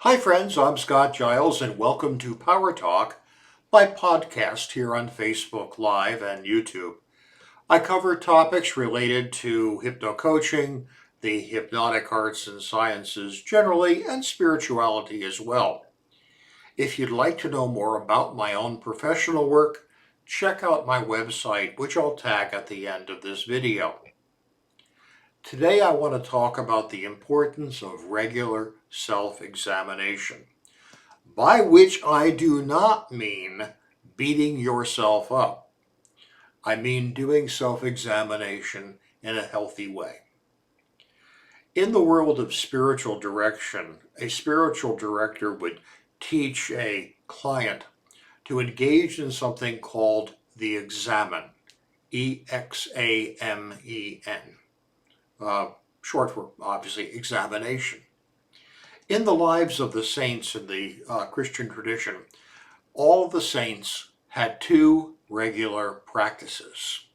Hi, friends. I'm Scott Giles, and welcome to Power Talk, my podcast here on Facebook Live and YouTube. I cover topics related to hypnocoaching, the hypnotic arts and sciences generally, and spirituality as well. If you'd like to know more about my own professional work, check out my website, which I'll tag at the end of this video. Today, I want to talk about the importance of regular self-examination, by which I do not mean beating yourself up. I mean doing self-examination in a healthy way. In the world of spiritual direction, a spiritual director would teach a client to engage in something called the examen, E-X-A-M-E-N, short for, obviously, examination. In the lives of the saints in the Christian tradition, all the saints had two regular practices.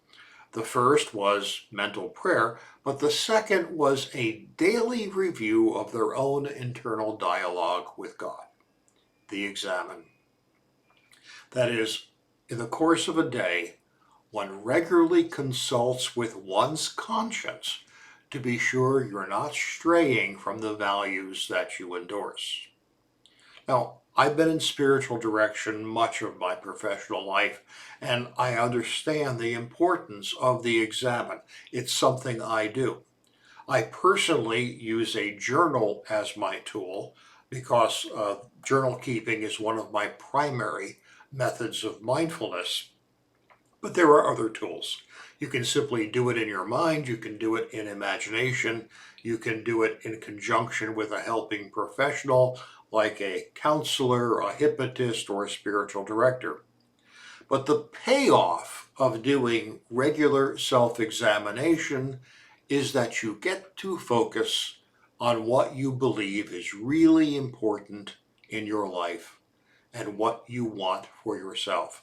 The first was mental prayer, but the second was a daily review of their own internal dialogue with God, the examen. That is, in the course of a day, one regularly consults with one's conscience to be sure you're not straying from the values that you endorse. Now, I've been in spiritual direction much of my professional life, and I understand the importance of the examen. It's something I do. I personally use a journal as my tool because journal keeping is one of my primary methods of mindfulness. But there are other tools. You can simply do it in your mind. You can do it in imagination. You can do it in conjunction with a helping professional like a counselor, a hypnotist, or a spiritual director. But the payoff of doing regular self-examination is that you get to focus on what you believe is really important in your life and what you want for yourself,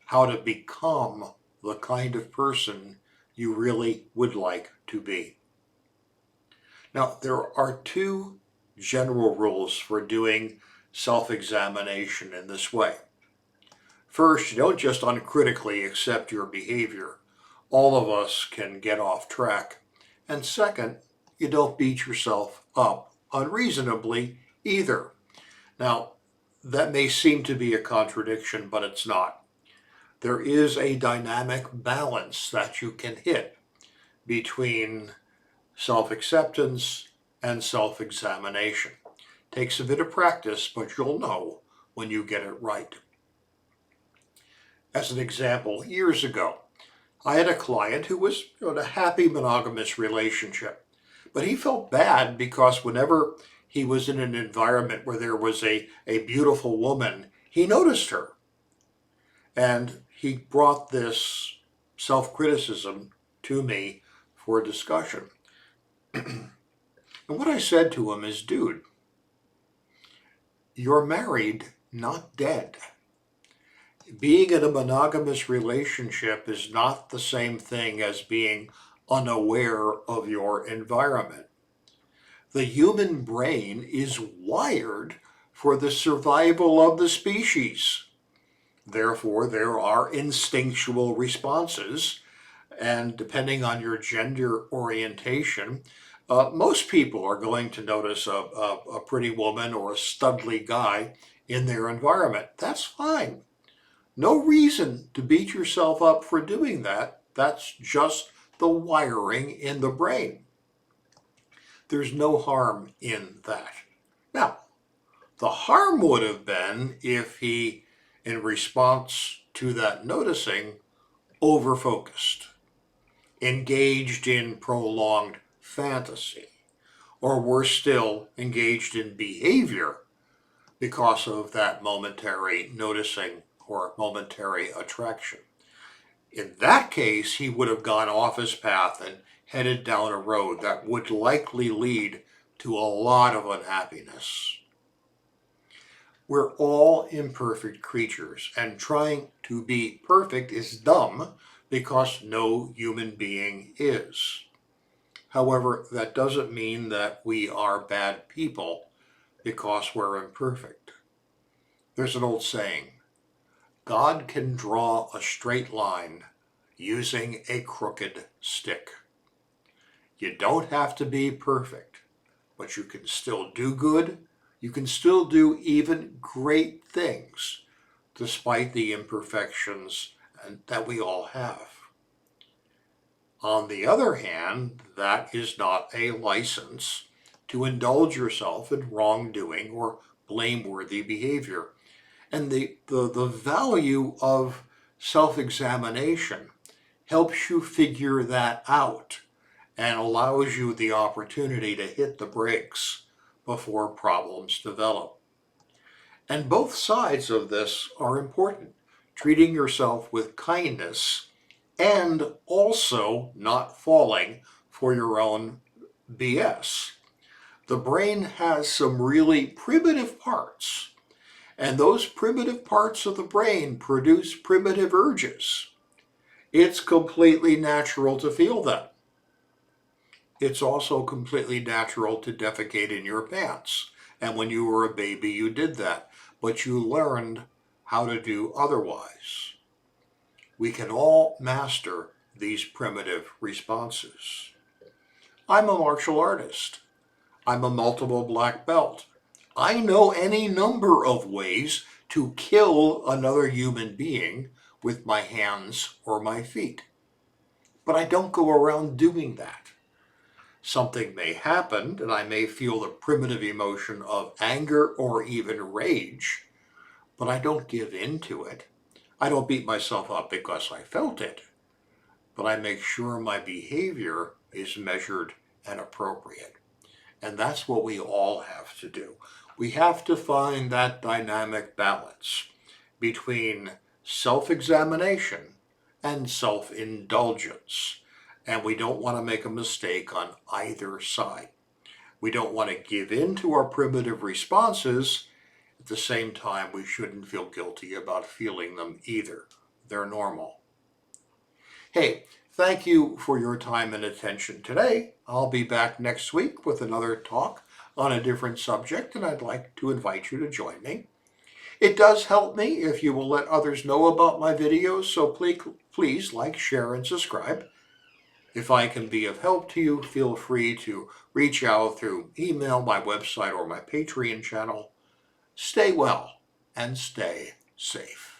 how to become the kind of person you really would like to be. Now, there are two general rules for doing self-examination in this way. First, you don't just uncritically accept your behavior. All of us can get off track. And second, you don't beat yourself up unreasonably either. Now, that may seem to be a contradiction, but it's not. There is a dynamic balance that you can hit between self-acceptance and self-examination. Takes a bit of practice, but you'll know when you get it right. As an example, years ago, I had a client who was in a happy monogamous relationship, but he felt bad because whenever he was in an environment where there was a beautiful woman, he noticed her. And he brought this self-criticism to me for discussion. And what I said to him is, dude, you're married, not dead. Being in a monogamous relationship is not the same thing as being unaware of your environment. The human brain is wired for the survival of the species. Therefore, there are instinctual responses, and depending on your gender orientation, most people are going to notice a pretty woman or a studly guy in their environment. That's fine. No reason to beat yourself up for doing that. That's just the wiring in the brain. There's no harm in that. Now, the harm would have been if he, in response to that noticing, overfocused, engaged in prolonged fantasy, or worse still, engaged in behavior because of that momentary noticing or momentary attraction. In that case, he would have gone off his path and headed down a road that would likely lead to a lot of unhappiness. We're all imperfect creatures, and trying to be perfect is dumb because no human being is. However, that doesn't mean that we are bad people, because we're imperfect. There's an old saying, God can draw a straight line using a crooked stick. You don't have to be perfect, but you can still do good. You can still do even great things despite the imperfections that we all have. On the other hand, that is not a license to indulge yourself in wrongdoing or blameworthy behavior. And the value of self-examination helps you figure that out and allows you the opportunity to hit the brakes before problems develop. And both sides of this are important. Treating yourself with kindness and also not falling for your own BS. The brain has some really primitive parts, and those primitive parts of the brain produce primitive urges. It's completely natural to feel them. It's also completely natural to defecate in your pants. And when you were a baby, you did that, but you learned how to do otherwise. We can all master these primitive responses. I'm a martial artist. I'm a multiple black belt. I know any number of ways to kill another human being with my hands or my feet. But I don't go around doing that. Something may happen, and I may feel the primitive emotion of anger or even rage, but I don't give in to it. I don't beat myself up because I felt it, but I make sure my behavior is measured and appropriate. And that's what we all have to do. We have to find that dynamic balance between self-examination and self-indulgence. And we don't want to make a mistake on either side. We don't want to give in to our primitive responses. At the same time, we shouldn't feel guilty about feeling them either. They're normal. Hey, thank you for your time and attention today. I'll be back next week with another talk on a different subject, and I'd like to invite you to join me. It does help me if you will let others know about my videos, so please like, share, and subscribe. If I can be of help to you, feel free to reach out through email, my website, or my Patreon channel. Stay well and stay safe.